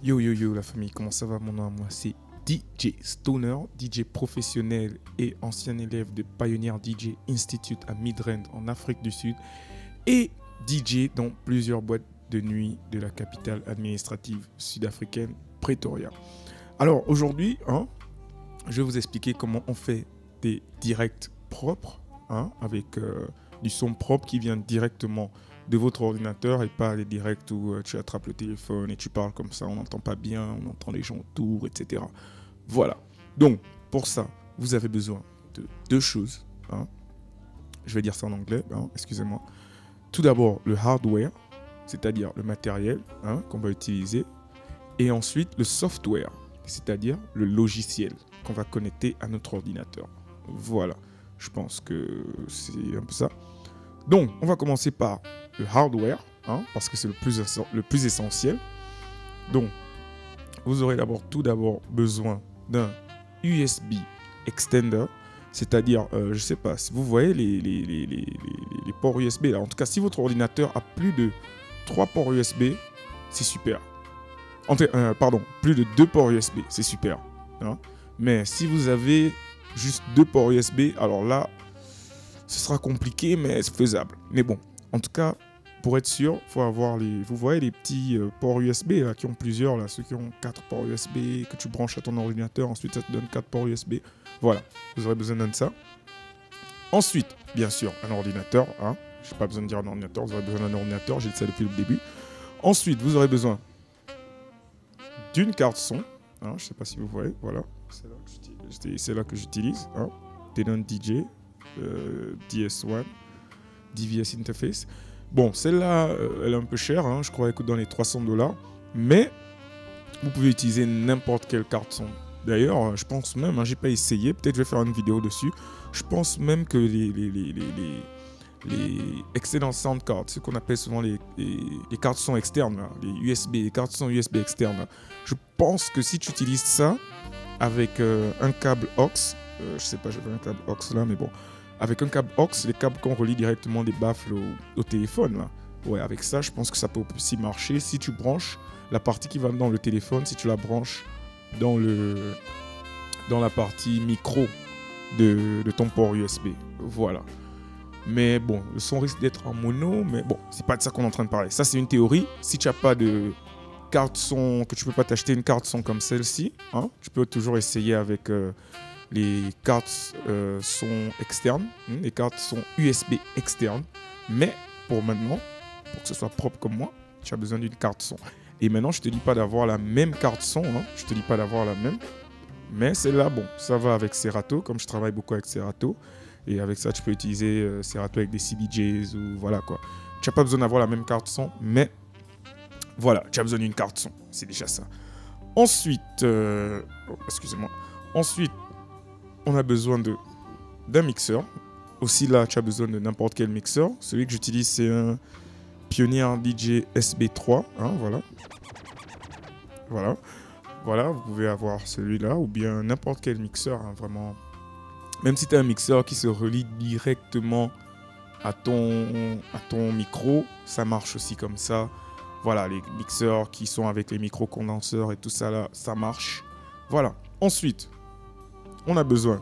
Yo yo yo la famille, comment ça va? Mon nom à moi c'est DJ Stoner, DJ professionnel et ancien élève de Pioneer DJ Institute à Midrand en Afrique du Sud et DJ dans plusieurs boîtes de nuit de la capitale administrative sud-africaine Pretoria. Alors aujourd'hui, je vais vous expliquer comment on fait des directs propres avec du son propre qui vient directement de votre ordinateur et pas les directs où tu attrapes le téléphone et tu parles comme ça, on n'entend pas bien, on entend les gens autour, etc. Voilà. Donc, pour ça, vous avez besoin de deux choses. Je vais dire ça en anglais, excusez-moi. Tout d'abord, le hardware, c'est-à-dire le matériel qu'on va utiliser. Et ensuite, le software, c'est-à-dire le logiciel qu'on va connecter à notre ordinateur. Voilà. Je pense que c'est un peu ça. Donc, on va commencer par le hardware, parce que c'est le plus essentiel. Donc, vous aurez tout d'abord besoin d'un USB extender, c'est-à-dire, je ne sais pas, si vous voyez les ports USB, là. En tout cas, si votre ordinateur a plus de 3 ports USB, c'est super. Pardon, plus de 2 ports USB, c'est super. Mais si vous avez juste 2 ports USB, alors là, ce sera compliqué, mais c'est faisable. Mais bon, en tout cas, pour être sûr, il faut avoir vous voyez les petits ports USB là, qui ont plusieurs, là, ceux qui ont 4 ports USB, que tu branches à ton ordinateur, ensuite ça te donne 4 ports USB. Voilà, vous aurez besoin de ça. Ensuite, bien sûr, un ordinateur. Je n'ai pas besoin de dire un ordinateur, vous aurez besoin d'un ordinateur, j'ai dit ça depuis le début. Ensuite, vous aurez besoin d'une carte son. Je ne sais pas si vous voyez, voilà. C'est là que j'utilise. Denon DJ. DS1, DVS Interface. Bon, celle-là, elle est un peu chère, je crois qu'elle coûte dans les $300, mais vous pouvez utiliser n'importe quelle carte son. D'ailleurs, je pense même, j'ai pas essayé, peut-être je vais faire une vidéo dessus, je pense même que les excellent sound cards, ce qu'on appelle souvent les cartes son externes, là, les cartes son USB externes, là, je pense que si tu utilises ça avec un câble aux, je sais pas, j'avais un câble aux là, mais bon, avec un câble aux, les câbles qu'on relie directement des baffles au téléphone, là. Ouais, avec ça, je pense que ça peut aussi marcher. Si tu branches la partie qui va dans le téléphone, si tu la branches dans la partie micro de ton port USB. Voilà. Mais bon, le son risque d'être en mono, mais bon, c'est pas de ça qu'on est en train de parler. Ça, c'est une théorie. Si tu n'as pas de carte son, que tu peux pas t'acheter une carte son comme celle-ci, tu peux toujours essayer avec les cartes son externes, les cartes sont USB externes. Mais pour maintenant, pour que ce soit propre comme moi, tu as besoin d'une carte son. Et maintenant, je te dis pas d'avoir la même carte son, je te dis pas d'avoir la même. Mais celle-là, bon, ça va avec Serato, comme je travaille beaucoup avec Serato. Et avec ça, tu peux utiliser Serato avec des CDJs ou voilà quoi. Tu n'as pas besoin d'avoir la même carte son, mais voilà, tu as besoin d'une carte son. C'est déjà ça. Ensuite, excusez-moi. Ensuite, on a besoin d'un mixeur. Aussi là, tu as besoin de n'importe quel mixeur. Celui que j'utilise, c'est un Pioneer DJ SB3. Voilà, vous pouvez avoir celui-là ou bien n'importe quel mixeur, vraiment. Même si tu as un mixeur qui se relie directement à ton micro, ça marche aussi comme ça. Voilà, les mixeurs qui sont avec les micro-condenseurs et tout ça là, ça marche. Voilà. Ensuite, on a besoin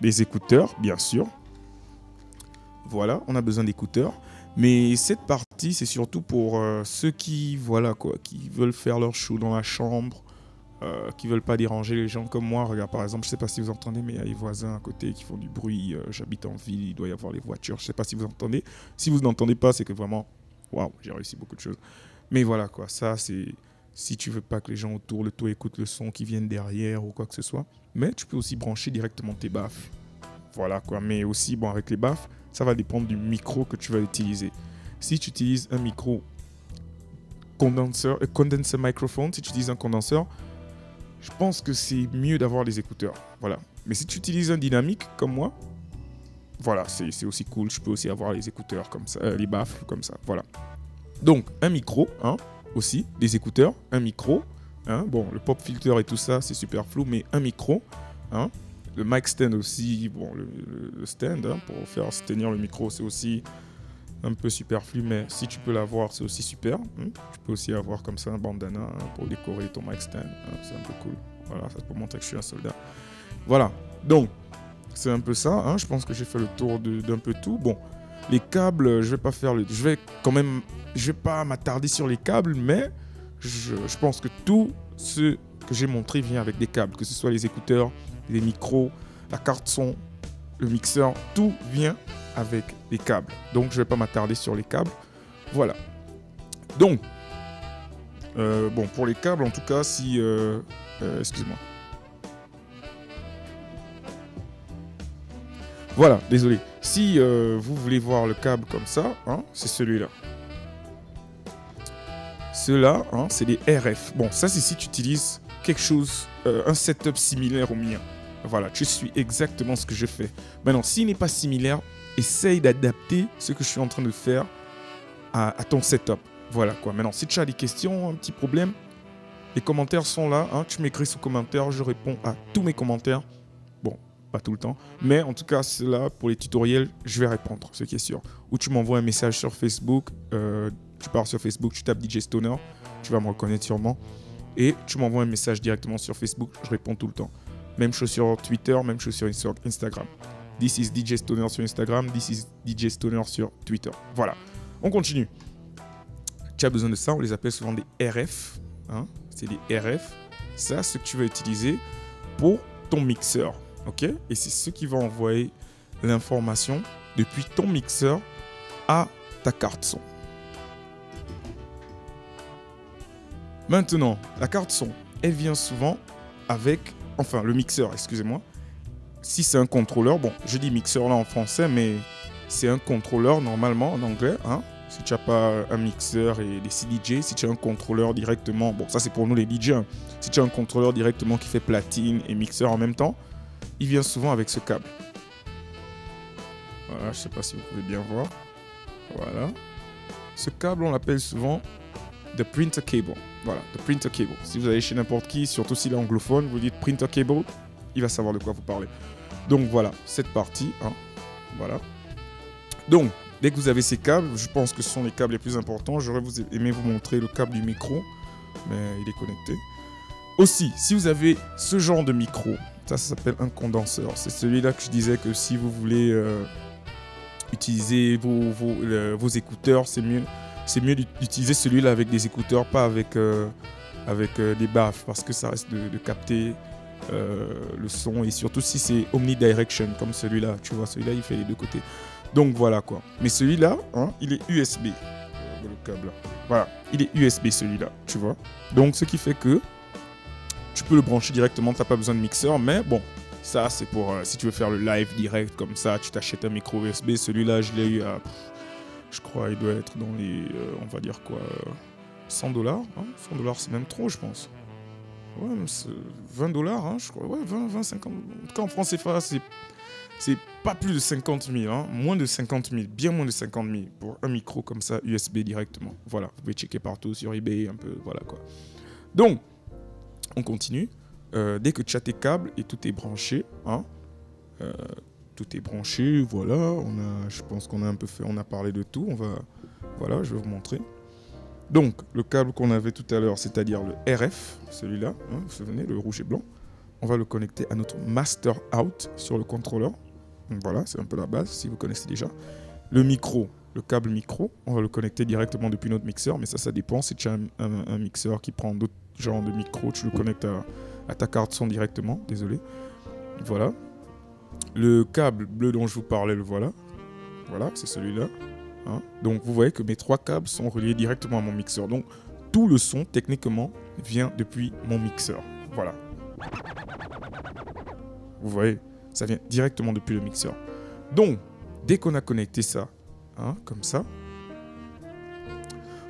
des écouteurs, bien sûr. Voilà, on a besoin d'écouteurs. Mais cette partie, c'est surtout pour ceux qui, qui veulent faire leur show dans la chambre, qui veulent pas déranger les gens comme moi. Regarde, par exemple, je sais pas si vous entendez, mais il y a les voisins à côté qui font du bruit. J'habite en ville, il doit y avoir les voitures. Je sais pas si vous entendez. Si vous n'entendez pas, c'est que vraiment, waouh, j'ai réussi beaucoup de choses. Mais voilà, quoi, ça, c'est si tu veux pas que les gens autour de toi écoutent le son qui viennent derrière ou quoi que ce soit. Mais tu peux aussi brancher directement tes baffles. Voilà, quoi. Mais aussi, bon, avec les baffles, ça va dépendre du micro que tu vas utiliser. Si tu utilises un micro condenser microphone, si tu utilises un condenseur, je pense que c'est mieux d'avoir des écouteurs. Voilà. Mais si tu utilises un dynamique comme moi, voilà, c'est aussi cool. Je peux aussi avoir les écouteurs comme ça, les baffles comme ça. Voilà. Donc, un micro, aussi, des écouteurs, un micro. Bon, le pop filter et tout ça, c'est super flou, mais un micro. Le mic stand aussi, bon, le stand pour faire se tenir le micro, c'est aussi un peu superflu, mais si tu peux l'avoir, c'est aussi super. Tu peux aussi avoir comme ça un bandana pour décorer ton mic stand. C'est un peu cool. Voilà, ça peut montrer que je suis un soldat. Voilà, donc c'est un peu ça. Je pense que j'ai fait le tour d'un peu tout. Bon, les câbles, je vais pas m'attarder sur les câbles, mais je pense que tout ce que j'ai montré vient avec des câbles, que ce soit les écouteurs, les micros, la carte son, le mixeur, tout vient avec des câbles. Donc je vais pas m'attarder sur les câbles. Voilà. Donc, bon, pour les câbles, en tout cas, si... excusez-moi. Voilà, désolé. Si vous voulez voir le câble comme ça, c'est celui-là. Ceux-là, c'est des RF. Bon, ça c'est si tu utilises quelque chose, un setup similaire au mien. Voilà, tu suis exactement ce que je fais. Maintenant, s'il n'est pas similaire, essaye d'adapter ce que je suis en train de faire à ton setup. Voilà quoi. Maintenant, si tu as des questions, un petit problème, les commentaires sont là. Tu m'écris sous commentaire, je réponds à tous mes commentaires. Bon, pas tout le temps. Mais en tout cas, c'est là pour les tutoriels, je vais répondre, ce qui est sûr. Ou tu m'envoies un message sur Facebook. Tu pars sur Facebook, tu tapes DJ Stoner. Tu vas me reconnaître sûrement. Et tu m'envoies un message directement sur Facebook. Je réponds tout le temps. Même chose sur Twitter, même chose sur Instagram. This is DJ Stoner sur Instagram. This is DJ Stoner sur Twitter. Voilà. On continue. Tu as besoin de ça. On les appelle souvent des RF. C'est des RF. Ça, c'est ce que tu vas utiliser pour ton mixeur. OK? Et c'est ce qui va envoyer l'information depuis ton mixeur à ta carte son. Maintenant, la carte son, elle vient souvent avec... Enfin, le mixeur, excusez-moi. Si c'est un contrôleur, bon, je dis mixeur là en français, mais c'est un contrôleur normalement en anglais. Si tu n'as pas un mixeur et des CDJ, si tu as un contrôleur directement... Bon, ça c'est pour nous les DJ. Si tu as un contrôleur directement qui fait platine et mixeur en même temps, il vient souvent avec ce câble. Voilà, je ne sais pas si vous pouvez bien voir. Voilà. Ce câble, on l'appelle souvent the printer cable. Voilà, the printer cable. Si vous allez chez n'importe qui, surtout s'il est anglophone, vous dites printer cable, il va savoir de quoi vous parlez. Donc voilà, cette partie. Voilà. Donc, dès que vous avez ces câbles, je pense que ce sont les câbles les plus importants. J'aurais aimé vous montrer le câble du micro, mais il est connecté. Aussi, si vous avez ce genre de micro, ça s'appelle un condenseur. C'est celui-là que je disais que si vous voulez utiliser vos écouteurs, c'est mieux d'utiliser celui-là avec des écouteurs, pas avec des baffes, parce que ça reste de capter le son, et surtout si c'est omnidirection comme celui-là, tu vois, celui-là il fait les deux côtés. Donc voilà quoi. Mais celui-là, il est USB, le câble. Voilà, il est USB celui-là, tu vois. Donc ce qui fait que tu peux le brancher directement, tu n'as pas besoin de mixeur, mais bon, ça c'est pour si tu veux faire le live direct comme ça, tu t'achètes un micro USB. Celui-là, je l'ai eu à... Je crois il doit être dans les, on va dire quoi, $100. 100 $, c'est même trop, je pense. Ouais, c'est $20, je crois. Ouais, 20, 50. En tout cas, en France CFA, c'est pas plus de 50 000, moins de 50 000, bien moins de 50 000 pour un micro comme ça, USB directement. Voilà, vous pouvez checker partout sur eBay, un peu, voilà quoi. Donc, on continue. Dès que tu as tes câbles et tout est branché, tout est branché, voilà, je pense qu'on a un peu fait, on a parlé de tout, voilà, je vais vous montrer. Donc, le câble qu'on avait tout à l'heure, c'est-à-dire le RF, celui-là, vous vous souvenez, le rouge et blanc, on va le connecter à notre master out sur le contrôleur. Voilà, c'est un peu la base, si vous connaissez déjà. Le micro, le câble micro, on va le connecter directement depuis notre mixeur, mais ça dépend. Si tu as un mixeur qui prend d'autres genres de micro, tu le connectes à ta carte son directement, désolé. Voilà. Le câble bleu dont je vous parlais, le voilà. Voilà, c'est celui-là. Donc vous voyez que mes 3 câbles sont reliés directement à mon mixeur. Donc tout le son, techniquement, vient depuis mon mixeur. Voilà. Vous voyez, ça vient directement depuis le mixeur. Donc, dès qu'on a connecté ça, comme ça,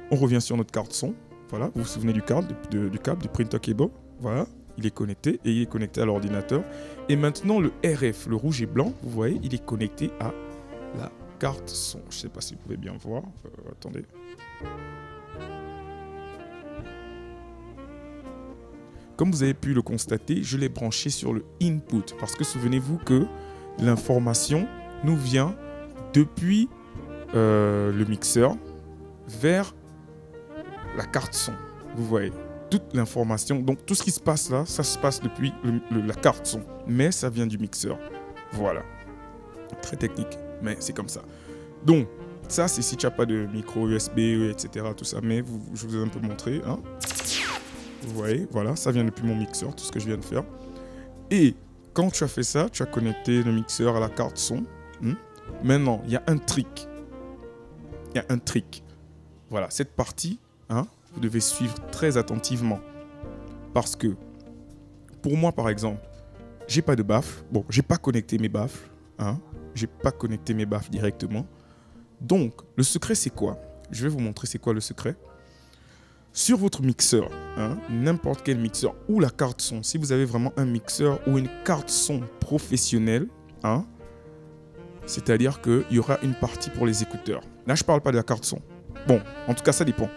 on revient sur notre carte son. Voilà, vous vous souvenez du câble, du printer cable. Voilà, il est connecté et il est connecté à l'ordinateur. Et maintenant, le RF, le rouge et blanc, vous voyez, il est connecté à la carte son. Je ne sais pas si vous pouvez bien voir. Attendez. Comme vous avez pu le constater, je l'ai branché sur le input. Parce que souvenez-vous que l'information nous vient depuis le mixeur vers la carte son. Vous voyez, toute l'information, donc tout ce qui se passe là, ça se passe depuis la carte son, mais ça vient du mixeur. Voilà, très technique, mais c'est comme ça. Donc, ça c'est si tu n'as pas de micro USB, etc. tout ça, mais je vous ai un peu montré. Hein. Vous voyez, voilà, ça vient depuis mon mixeur, tout ce que je viens de faire. Et quand tu as fait ça, tu as connecté le mixeur à la carte son. Maintenant, il y a un trick. Il y a un trick. Voilà, cette partie, hein, vous devez suivre très attentivement. Parce que, pour moi, par exemple, j'ai pas de baffle. Bon, j'ai pas connecté mes baffles. Hein, j'ai pas connecté mes baffles directement. Donc, le secret, c'est quoi? Je vais vous montrer c'est quoi le secret. Sur votre mixeur, hein, n'importe quel mixeur ou la carte son, si vous avez vraiment un mixeur ou une carte son professionnelle, hein, c'est-à-dire qu'il y aura une partie pour les écouteurs. Là, je ne parle pas de la carte son. Bon, en tout cas, ça dépend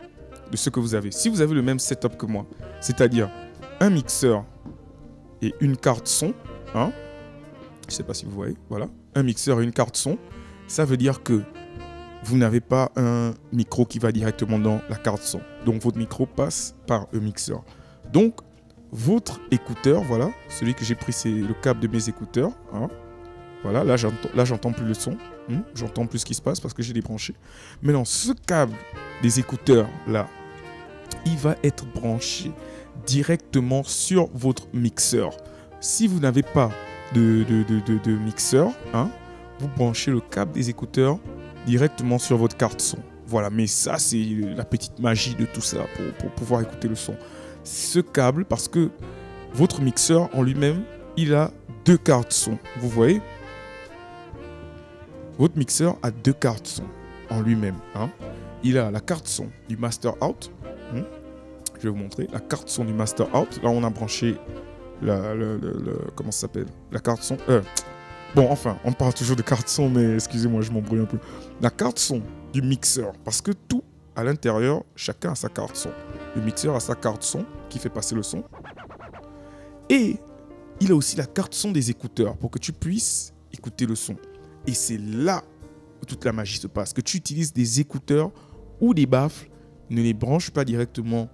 de ce que vous avez. Si vous avez le même setup que moi, c'est-à-dire un mixeur et une carte son, hein, je ne sais pas si vous voyez, voilà, un mixeur et une carte son, ça veut dire que vous n'avez pas un micro qui va directement dans la carte son. Donc, votre micro passe par un mixeur. Donc, votre écouteur, voilà, celui que j'ai pris, c'est le câble de mes écouteurs. Hein. Voilà, là, j'entends plus le son. J'entends plus ce qui se passe parce que j'ai débranché. Maintenant, ce câble des écouteurs, là, il va être branché directement sur votre mixeur. Si vous n'avez pas de mixeur, hein, vous branchez le câble des écouteurs directement sur votre carte son. Voilà, mais ça, c'est la petite magie de tout ça pour pouvoir écouter le son. Ce câble, parce que votre mixeur en lui-même, il a 2 cartes son. Vous voyez? Votre mixeur a 2 cartes son en lui-même. Hein. Il a la carte son du master out. Je vais vous montrer. La carte son du master out. Là, on a branché comment ça s'appelle? La carte son. Bon, enfin, on parle toujours de carte son, mais excusez-moi, je m'embrouille un peu. La carte son du mixeur, parce que tout à l'intérieur, chacun a sa carte son. Le mixeur a sa carte son qui fait passer le son. Et il a aussi la carte son des écouteurs pour que tu puisses écouter le son. Et c'est là où toute la magie se passe. Que tu utilises des écouteurs ou des baffles, ne les branche pas directement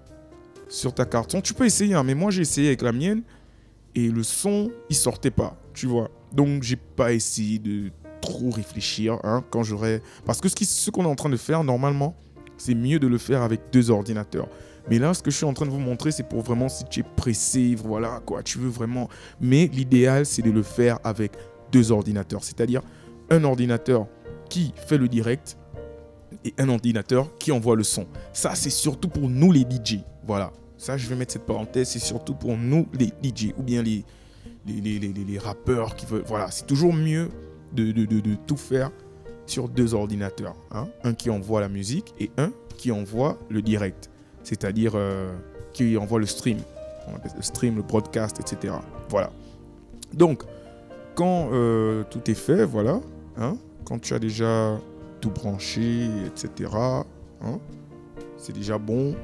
sur ta carte son. Tu peux essayer, hein, mais moi j'ai essayé avec la mienne et le son, il sortait pas, tu vois. Donc, j'ai pas essayé de trop réfléchir hein, quand j'aurais... Parce que ce qu'on est en train de faire, normalement, c'est mieux de le faire avec 2 ordinateurs. Mais là, ce que je suis en train de vous montrer, c'est pour vraiment si tu es pressé, voilà, quoi, tu veux vraiment... Mais l'idéal, c'est de le faire avec 2 ordinateurs. C'est-à-dire un ordinateur qui fait le direct et un ordinateur qui envoie le son. Ça, c'est surtout pour nous, les DJ. Voilà. Ça, je vais mettre cette parenthèse, c'est surtout pour nous, les DJ, ou bien les rappeurs qui veulent... Voilà, c'est toujours mieux de tout faire sur 2 ordinateurs. Hein. Un qui envoie la musique et un qui envoie le direct. C'est-à-dire qui envoie le stream. On appelle le stream, le broadcast, etc. Voilà. Donc, quand tout est fait, voilà. Hein, quand tu as déjà tout branché, etc. Hein, c'est déjà bon.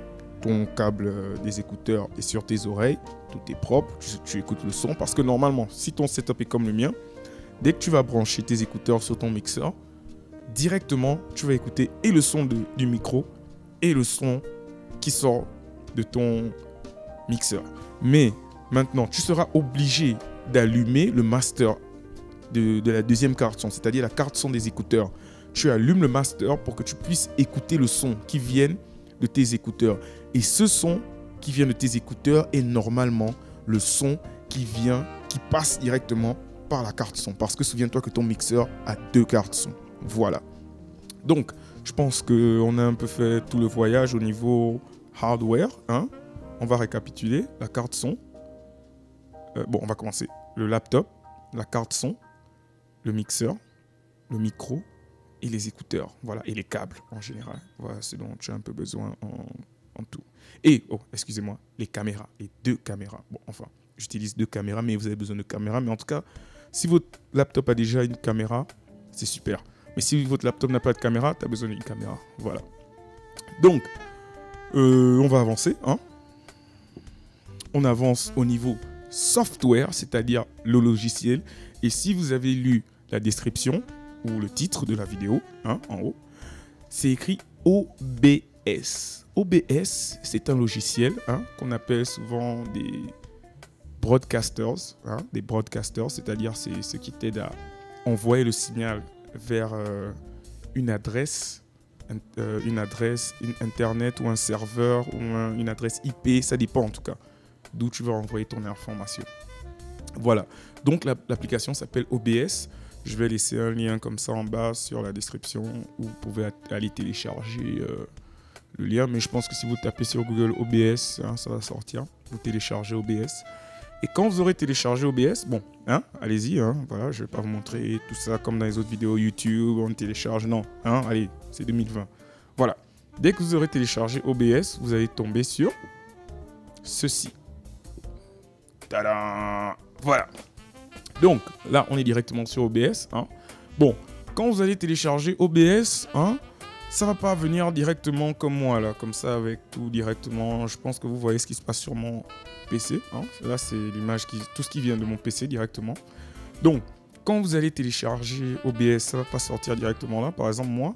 Ton câble des écouteurs est sur tes oreilles. Tout est propre, tu écoutes le son. Parce que normalement, si ton setup est comme le mien, dès que tu vas brancher tes écouteurs sur ton mixeur, directement, tu vas écouter et le son du micro et le son qui sort de ton mixeur. Mais maintenant, tu seras obligé d'allumer le master de la deuxième carte son, c'est-à-dire la carte son des écouteurs. Tu allumes le master pour que tu puisses écouter le son qui vient de tes écouteurs. Et ce son qui vient de tes écouteurs est normalement le son qui passe directement par la carte son. Parce que souviens-toi que ton mixeur a 2 cartes son. Voilà. Donc, je pense qu'on a un peu fait tout le voyage au niveau hardware. Hein. On va récapituler. La carte son. Bon, on va commencer. Le laptop, la carte son, le mixeur, le micro et les écouteurs. Voilà. Et les câbles en général. Voilà ce dont tu as un peu besoin en tout. Et, excusez-moi, les caméras. Les 2 caméras. Bon, enfin, j'utilise 2 caméras, mais vous avez besoin de caméras. Mais en tout cas, si votre laptop a déjà une caméra, c'est super. Mais si votre laptop n'a pas de caméra, tu as besoin d'une caméra. Voilà. Donc, on va avancer. Hein. On avance au niveau software, c'est-à-dire le logiciel. Et si vous avez lu la description ou le titre de la vidéo, hein, en haut, c'est écrit OBS. OBS, c'est un logiciel qu'on appelle souvent des broadcasters, des broadcasters, c'est-à-dire c'est ceux qui t'aident à envoyer le signal vers une adresse internet ou un serveur ou une adresse IP, ça dépend en tout cas d'où tu vas envoyer ton information. Voilà, donc l'application s'appelle OBS. Je vais laisser un lien comme ça en bas sur la description où vous pouvez aller télécharger le lien. Mais je pense que si vous tapez sur Google OBS, ça va sortir. Vous téléchargez OBS. Et quand vous aurez téléchargé OBS, bon, allez-y, voilà, je ne vais pas vous montrer tout ça comme dans les autres vidéos YouTube, on télécharge, non, allez, c'est 2020. Voilà, dès que vous aurez téléchargé OBS, vous allez tomber sur ceci. Tadam! Voilà. Donc, là, on est directement sur OBS. Bon, quand vous allez télécharger OBS, ça ne va pas venir directement comme moi, là, comme ça, avec tout directement. Je pense que vous voyez ce qui se passe sur mon PC. Là, c'est l'image, tout ce qui vient de mon PC directement. Donc, quand vous allez télécharger OBS, ça ne va pas sortir directement là. Par exemple, moi,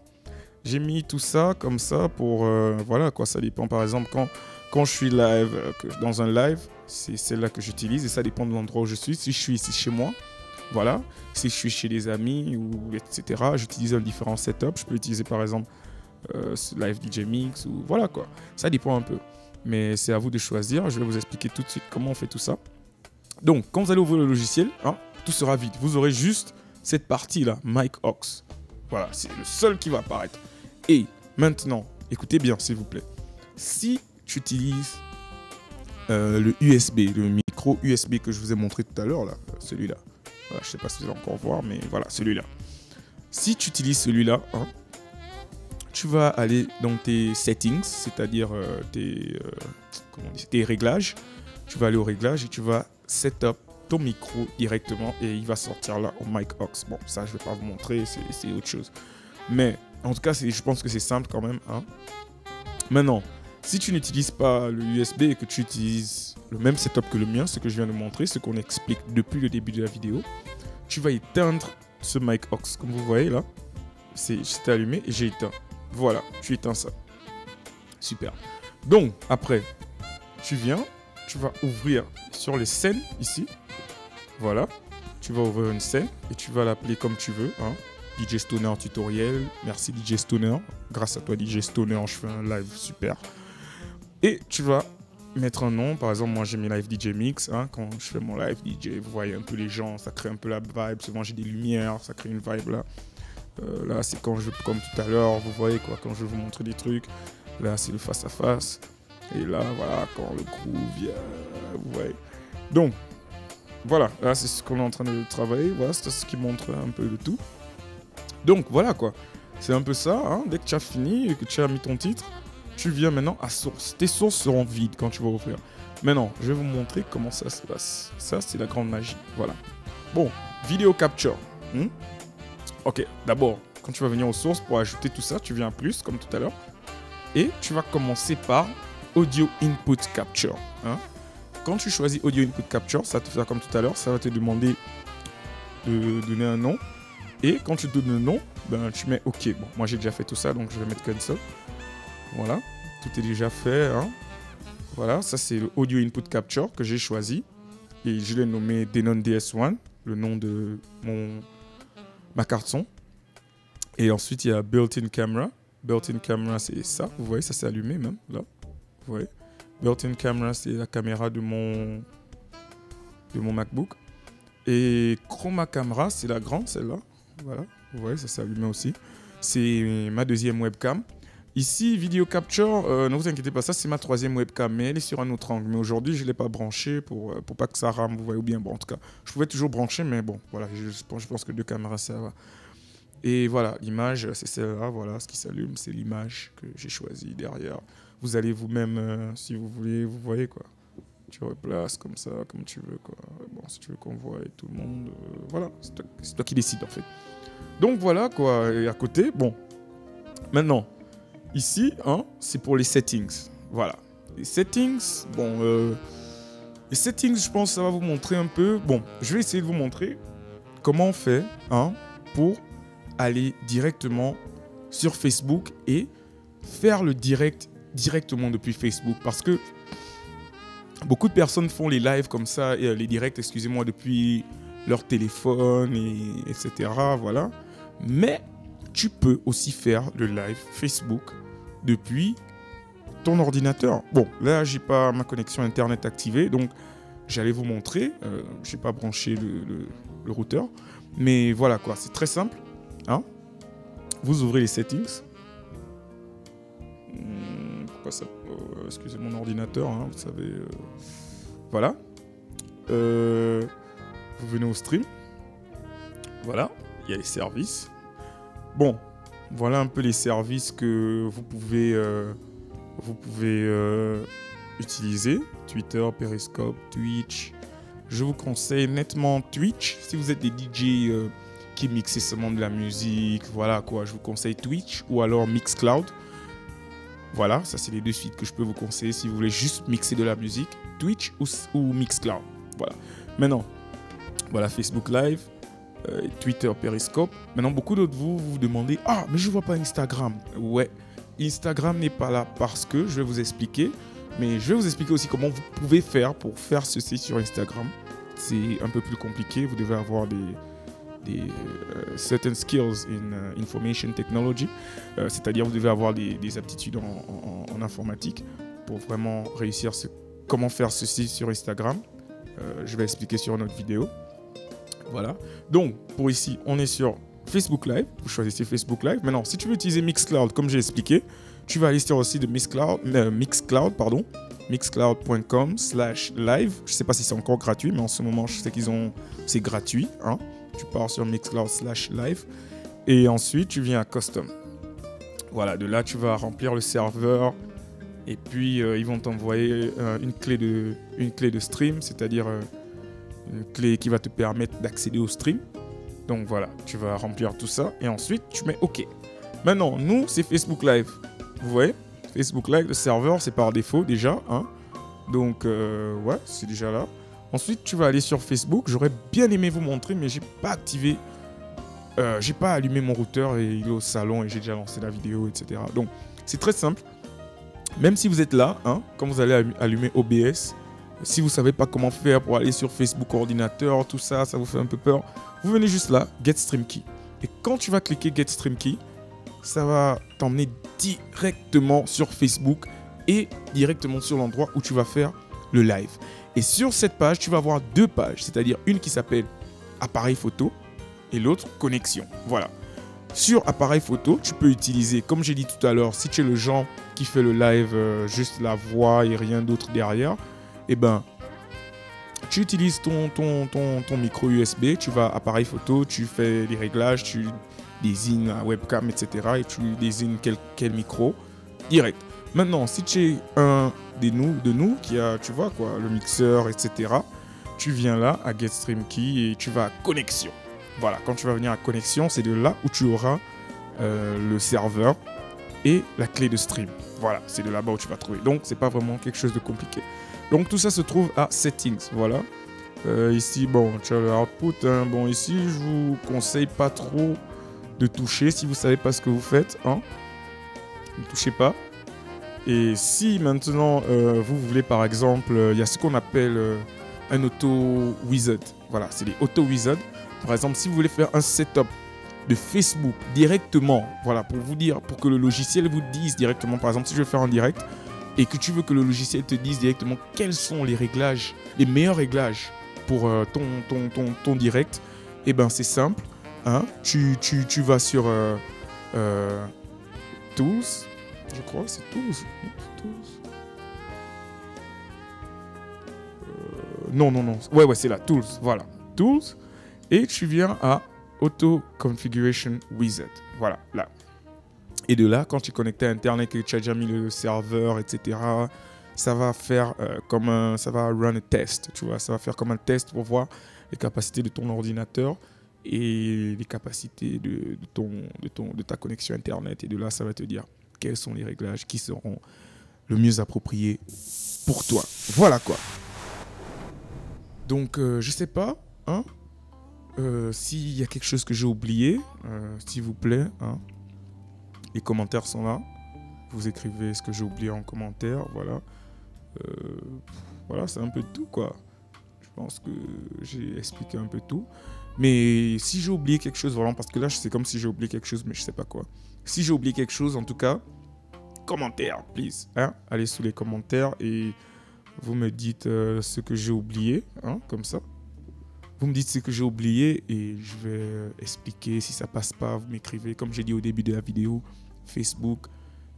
j'ai mis tout ça comme ça pour... voilà, quoi, ça dépend. Par exemple, quand je suis live, dans un live, c'est celle-là que j'utilise et ça dépend de l'endroit où je suis. Si je suis ici chez moi, voilà. Si je suis chez des amis, ou etc., j'utilise un différent setup. Je peux utiliser par exemple Live DJ Mix ou voilà quoi. Ça dépend un peu. Mais c'est à vous de choisir. Je vais vous expliquer tout de suite comment on fait tout ça. Donc, quand vous allez ouvrir le logiciel, tout sera vide. Vous aurez juste cette partie-là, Mic Aux. Voilà, c'est le seul qui va apparaître. Et maintenant, écoutez bien s'il vous plaît. Si tu utilises le USB, le micro USB que je vous ai montré tout à l'heure, là, celui-là. Voilà, je ne sais pas si vous allez encore voir, mais voilà, celui-là. Si tu utilises celui-là, tu vas aller dans tes settings, c'est-à-dire tes réglages. Tu vas aller aux réglages et tu vas set up ton micro directement et il va sortir là au mic aux. Bon, ça, je ne vais pas vous montrer, c'est autre chose. Mais en tout cas, je pense que c'est simple quand même. Maintenant, si tu n'utilises pas le USB et que tu utilises le même setup que le mien, ce que je viens de montrer, ce qu'on explique depuis le début de la vidéo, tu vas éteindre ce mic aux. Comme vous voyez là, c'était allumé et j'ai éteint. Voilà, tu éteins ça. Super. Donc, après, tu viens, tu vas ouvrir sur les scènes ici. Voilà, tu vas ouvrir une scène et tu vas l'appeler comme tu veux. DJ Stoner tutoriel. Merci DJ Stoner. Grâce à toi DJ Stoner, je fais un live super. Et tu vas mettre un nom. Par exemple, moi j'ai mis Live DJ Mix. Quand je fais mon live DJ, vous voyez un peu les gens, ça crée un peu la vibe. Souvent j'ai des lumières, ça crée une vibe là. Là c'est quand comme tout à l'heure, vous voyez quoi, quand je vais vous montrer des trucs. Là c'est le face à face. Et là voilà, quand le groove vient, vous voyez. Donc voilà, là c'est ce qu'on est en train de travailler. Voilà, c'est ce qui montre un peu de tout. Donc voilà quoi, c'est un peu ça. Dès que tu as fini et que tu as mis ton titre, tu viens maintenant à source. Tes sources seront vides quand tu vas ouvrir. Maintenant, je vais vous montrer comment ça se passe. Ça, c'est la grande magie. Voilà. Bon, vidéo capture. Ok, d'abord, quand tu vas venir aux sources pour ajouter tout ça, tu viens à plus, comme tout à l'heure. Et tu vas commencer par Audio Input Capture. Quand tu choisis Audio Input Capture, ça va te faire comme tout à l'heure. Ça va te demander de donner un nom. Et quand tu donnes le nom, tu mets OK. Bon, moi, j'ai déjà fait tout ça, donc je vais mettre Cancel. Voilà, tout est déjà fait. Voilà, ça c'est le Audio Input Capture que j'ai choisi. Et je l'ai nommé Denon DS1, le nom de ma carte son. Et ensuite, il y a Built-in Camera. Built-in Camera, c'est ça. Vous voyez, ça s'est allumé même, là. Vous voyez. Built-in Camera, c'est la caméra de mon MacBook. Et Chroma Camera, c'est la grande, celle-là. Voilà, vous voyez, ça s'est allumé aussi. C'est ma deuxième webcam. Ici, Video Capture, ne vous inquiétez pas, ça c'est ma troisième webcam, mais elle est sur un autre angle. Mais aujourd'hui, je ne l'ai pas branchée pour pas que ça rame, vous voyez, ou bien, bon, en tout cas, je pouvais toujours brancher, mais bon, voilà, je pense que 2 caméras, ça va. Et voilà, l'image, c'est celle-là, voilà, ce qui s'allume, c'est l'image que j'ai choisie derrière. Vous allez vous-même, si vous voulez, vous voyez, quoi. Tu replaces comme ça, comme tu veux, quoi. Bon, si tu veux qu'on voit tout le monde, voilà, c'est toi qui décides, en fait. Donc, voilà, quoi, et à côté, bon, maintenant... Ici, c'est pour les settings. Voilà. Les settings, bon, les settings, je pense que ça va vous montrer un peu. Bon, je vais essayer de vous montrer comment on fait pour aller directement sur Facebook et faire le direct directement depuis Facebook. Parce que beaucoup de personnes font les lives comme ça, les directs, excusez-moi, depuis leur téléphone, etc. Voilà. Mais tu peux aussi faire le live Facebook depuis ton ordinateur. Bon, là, j'ai pas ma connexion Internet activée, donc j'allais vous montrer. Je n'ai pas branché le routeur. Mais voilà quoi, c'est très simple. Hein? Vous ouvrez les settings. Pourquoi ça... excusez mon ordinateur, hein, vous savez. Voilà. Vous venez au stream. Voilà. Il y a les services. Bon, voilà un peu les services que vous pouvez utiliser. Twitter, Periscope, Twitch. Je vous conseille nettement Twitch. Si vous êtes des DJ qui mixent seulement de la musique, voilà quoi, je vous conseille Twitch ou alors Mixcloud. Voilà, ça c'est les deux sites que je peux vous conseiller si vous voulez juste mixer de la musique. Twitch ou Mixcloud. Voilà. Maintenant, voilà Facebook Live, Twitter, Periscope. Maintenant, beaucoup d'entre vous vous demandez « Ah, mais je ne vois pas Instagram. » Ouais, Instagram n'est pas là parce que je vais vous expliquer. Mais je vais vous expliquer aussi comment vous pouvez faire pour faire ceci sur Instagram. C'est un peu plus compliqué. Vous devez avoir des certain skills in information technology. C'est-à-dire vous devez avoir des aptitudes en informatique pour vraiment réussir comment faire ceci sur Instagram. Je vais expliquer sur une autre vidéo. Voilà. Donc, pour ici, on est sur Facebook Live. Vous choisissez Facebook Live. Maintenant, si tu veux utiliser Mixcloud, comme j'ai expliqué, tu vas aller sur le site de Mixcloud, mixcloud.com/live. Je ne sais pas si c'est encore gratuit, mais en ce moment, je sais c'est gratuit. Hein. Tu pars sur Mixcloud/live et ensuite, tu viens à Custom. Voilà, de là, tu vas remplir le serveur et puis ils vont t'envoyer une clé de stream, c'est-à-dire une clé qui va te permettre d'accéder au stream. Donc voilà, tu vas remplir tout ça et ensuite, tu mets OK. Maintenant, nous, c'est Facebook Live. Vous voyez, Facebook Live, le serveur, c'est par défaut déjà. Hein. Donc, ouais, c'est déjà là. Ensuite, tu vas aller sur Facebook. J'aurais bien aimé vous montrer, mais j'ai pas activé. J'ai pas allumé mon routeur et il est au salon et j'ai déjà lancé la vidéo, etc. Donc, c'est très simple. Même si vous êtes là, hein, quand vous allez allumer OBS, si vous savez pas comment faire pour aller sur Facebook ordinateur, tout ça, ça vous fait un peu peur, vous venez juste là, Get Stream Key. Et quand tu vas cliquer Get Stream Key, ça va t'emmener directement sur Facebook et directement sur l'endroit où tu vas faire le live. Et sur cette page, tu vas avoir deux pages, c'est-à-dire une qui s'appelle appareil photo et l'autre connexion. Voilà. Sur appareil photo, tu peux utiliser, comme j'ai dit tout à l'heure, si tu es le genre qui fait le live juste la voix et rien d'autre derrière, eh ben, tu utilises ton micro USB, tu vas appareil photo, tu fais les réglages, tu désignes la webcam, etc. et tu désignes quel micro direct. Maintenant, si tu es un de nous qui a, tu vois quoi, le mixeur, etc., tu viens là à Get Stream Key et tu vas à connexion. Voilà, quand tu vas venir à connexion, c'est de là où tu auras le serveur et la clé de stream. Voilà, c'est de là-bas où tu vas trouver. Donc, c'est pas vraiment quelque chose de compliqué. Donc, tout ça se trouve à Settings. Voilà. Ici, bon, tu as le output. Hein. Bon, ici, je vous conseille pas trop de toucher si vous savez pas ce que vous faites. Hein. Ne touchez pas. Et si maintenant, vous voulez, par exemple, il y a ce qu'on appelle un auto wizard. Voilà, c'est les auto wizards. Par exemple, si vous voulez faire un setup de Facebook directement, voilà, pour vous dire, pour que le logiciel vous dise directement, par exemple, si je veux faire un direct et que tu veux que le logiciel te dise directement quels sont les réglages, les meilleurs réglages pour ton direct, eh ben c'est simple. Hein, tu vas sur Tools, je crois que c'est Tools. Non. Ouais, c'est là, Tools, voilà. Tools. Et tu viens à Auto Configuration Wizard. Voilà, là. Et de là, quand tu es connecté à Internet et que tu as déjà mis le serveur, etc., ça va faire ça va run a test, tu vois. Ça va faire comme un test pour voir les capacités de ton ordinateur et les capacités de ta connexion Internet. Et de là, ça va te dire quels sont les réglages qui seront le mieux appropriés pour toi. Voilà quoi. Donc, je sais pas, hein. S'il y a quelque chose que j'ai oublié, s'il vous plaît, hein, Les commentaires sont là. Vous écrivez ce que j'ai oublié en commentaire. Voilà. Voilà, c'est un peu tout, quoi. Je pense que j'ai expliqué un peu tout. Mais si j'ai oublié quelque chose, vraiment, parce que là, c'est comme si j'ai oublié quelque chose, mais je sais pas quoi. Si j'ai oublié quelque chose, en tout cas, commentaire, please. Hein? Allez sous les commentaires et vous me dites ce que j'ai oublié, hein, comme ça. Vous me dites ce que j'ai oublié et je vais expliquer. Si ça passe pas, vous m'écrivez. Comme j'ai dit au début de la vidéo, Facebook,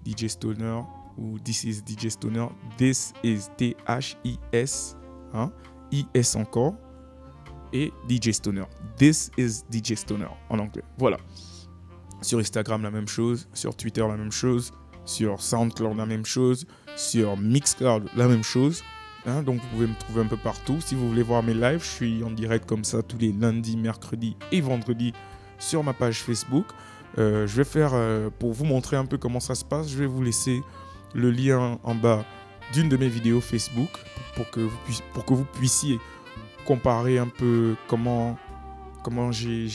DJ Stoner ou This is DJ Stoner. This is T-H-I-S, hein, I-S encore. Et DJ Stoner. This is DJ Stoner en anglais. Voilà. Sur Instagram, la même chose. Sur Twitter, la même chose. Sur SoundCloud, la même chose. Sur Mixcloud, la même chose. Hein, donc vous pouvez me trouver un peu partout. Si vous voulez voir mes lives, je suis en direct comme ça tous les lundis, mercredis et vendredis sur ma page Facebook. Je vais faire, pour vous montrer un peu comment ça se passe, je vais vous laisser le lien en bas d'une de mes vidéos Facebook pour que vous puissiez comparer un peu comment j'ai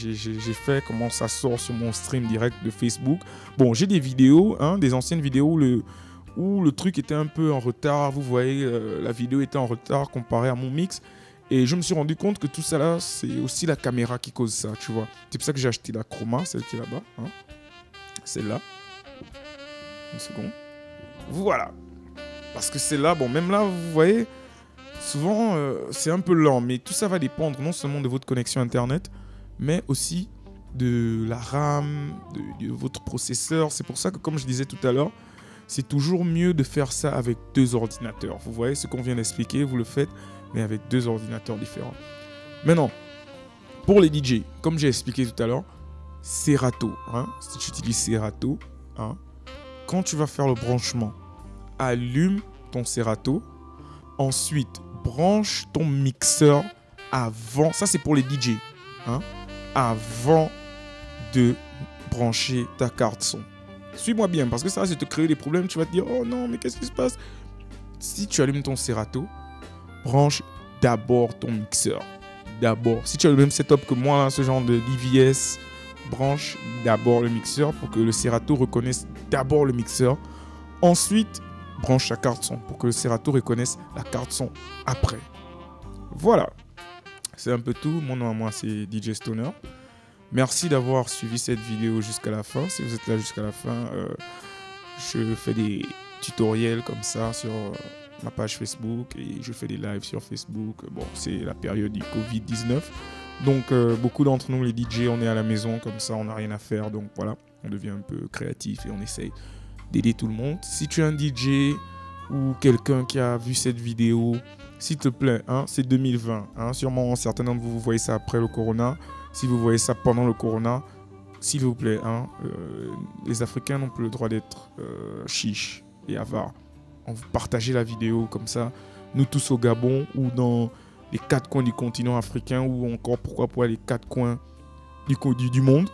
fait, comment ça sort sur mon stream direct de Facebook. Bon, j'ai des vidéos, hein, des anciennes vidéos où le truc était un peu en retard. Vous voyez, la vidéo était en retard comparé à mon mix. Et je me suis rendu compte que tout ça là, c'est aussi la caméra qui cause ça, tu vois. C'est pour ça que j'ai acheté la Chroma, celle qui est là-bas. Hein. Celle-là. Une seconde. Voilà. Parce que celle-là, bon, même là, vous voyez, souvent, c'est un peu lent. Mais tout ça va dépendre non seulement de votre connexion Internet, mais aussi de la RAM, de votre processeur. C'est pour ça que, comme je disais tout à l'heure, c'est toujours mieux de faire ça avec 2 ordinateurs. Vous voyez ce qu'on vient d'expliquer, vous le faites, mais avec 2 ordinateurs différents. Maintenant, pour les DJ, comme j'ai expliqué tout à l'heure, Serato. Hein, si tu utilises Serato, hein, quand tu vas faire le branchement, allume ton Serato. Ensuite, branche ton mixeur avant. Ça, c'est pour les DJ. Hein, avant de brancher ta carte son. Suis-moi bien, parce que ça va te créer des problèmes. Tu vas te dire, oh non, mais qu'est-ce qui se passe? Si tu allumes ton Serato, branche d'abord ton mixeur. D'abord. Si tu as le même setup que moi, là, ce genre de DVS, branche d'abord le mixeur pour que le Serato reconnaisse d'abord le mixeur. Ensuite, branche ta carte son pour que le Serato reconnaisse la carte son après. Voilà. C'est un peu tout. Mon nom à moi, c'est DJ Stoner. Merci d'avoir suivi cette vidéo jusqu'à la fin. Si vous êtes là jusqu'à la fin, je fais des tutoriels comme ça sur ma page Facebook et je fais des lives sur Facebook. Bon, c'est la période du Covid-19. Donc, beaucoup d'entre nous, les DJ, on est à la maison comme ça, on n'a rien à faire. Donc, voilà, on devient un peu créatif et on essaye d'aider tout le monde. Si tu es un DJ ou quelqu'un qui a vu cette vidéo, s'il te plaît, hein, c'est 2020. Hein, sûrement, certains d'entre vous, vous voyez ça après le corona. Si vous voyez ça pendant le corona, s'il vous plaît, hein, les Africains n'ont plus le droit d'être chiches et avares. On vous partagez la vidéo comme ça, nous tous au Gabon ou dans les 4 coins du continent africain ou encore, pourquoi pas, les 4 coins du monde,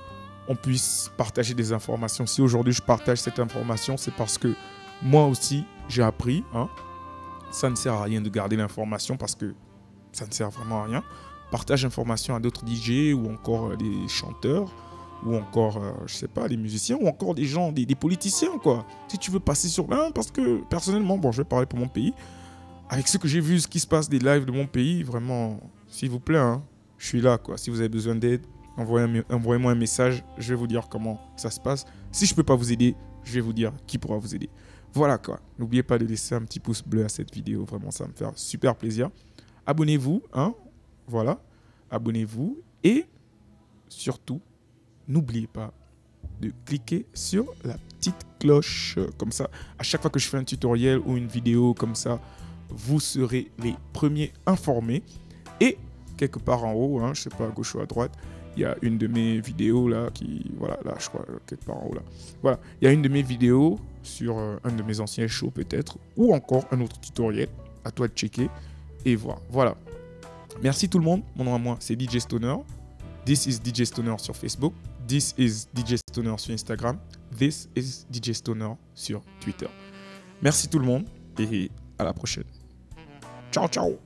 on puisse partager des informations. Si aujourd'hui je partage cette information, c'est parce que moi aussi j'ai appris. Hein, ça ne sert à rien de garder l'information parce que ça ne sert vraiment à rien. Partage l'information à d'autres DJ ou encore des chanteurs ou encore, je sais pas, des musiciens ou encore des gens, des politiciens, quoi. Si tu veux passer sur l'un, parce que personnellement, bon, je vais parler pour mon pays. Avec ce que j'ai vu, ce qui se passe des lives de mon pays, vraiment, s'il vous plaît, hein, je suis là, quoi. Si vous avez besoin d'aide, envoyez-moi un message, je vais vous dire comment ça se passe. Si je peux pas vous aider, je vais vous dire qui pourra vous aider. Voilà, quoi. N'oubliez pas de laisser un petit pouce bleu à cette vidéo, vraiment, ça va me faire super plaisir. Abonnez-vous, hein. Voilà, abonnez-vous et surtout, n'oubliez pas de cliquer sur la petite cloche. Comme ça, à chaque fois que je fais un tutoriel ou une vidéo comme ça, vous serez les premiers informés. Et quelque part en haut, hein, je sais pas, à gauche ou à droite, il y a une de mes vidéos là qui... Voilà, là, je crois, quelque part en haut là. Voilà, il y a une de mes vidéos sur un de mes anciens shows peut-être, ou encore un autre tutoriel. À toi de checker et voir. Voilà. Merci tout le monde. Mon nom à moi, c'est DJ Stoner. This is DJ Stoner sur Facebook. This is DJ Stoner sur Instagram. This is DJ Stoner sur Twitter. Merci tout le monde et à la prochaine. Ciao, ciao.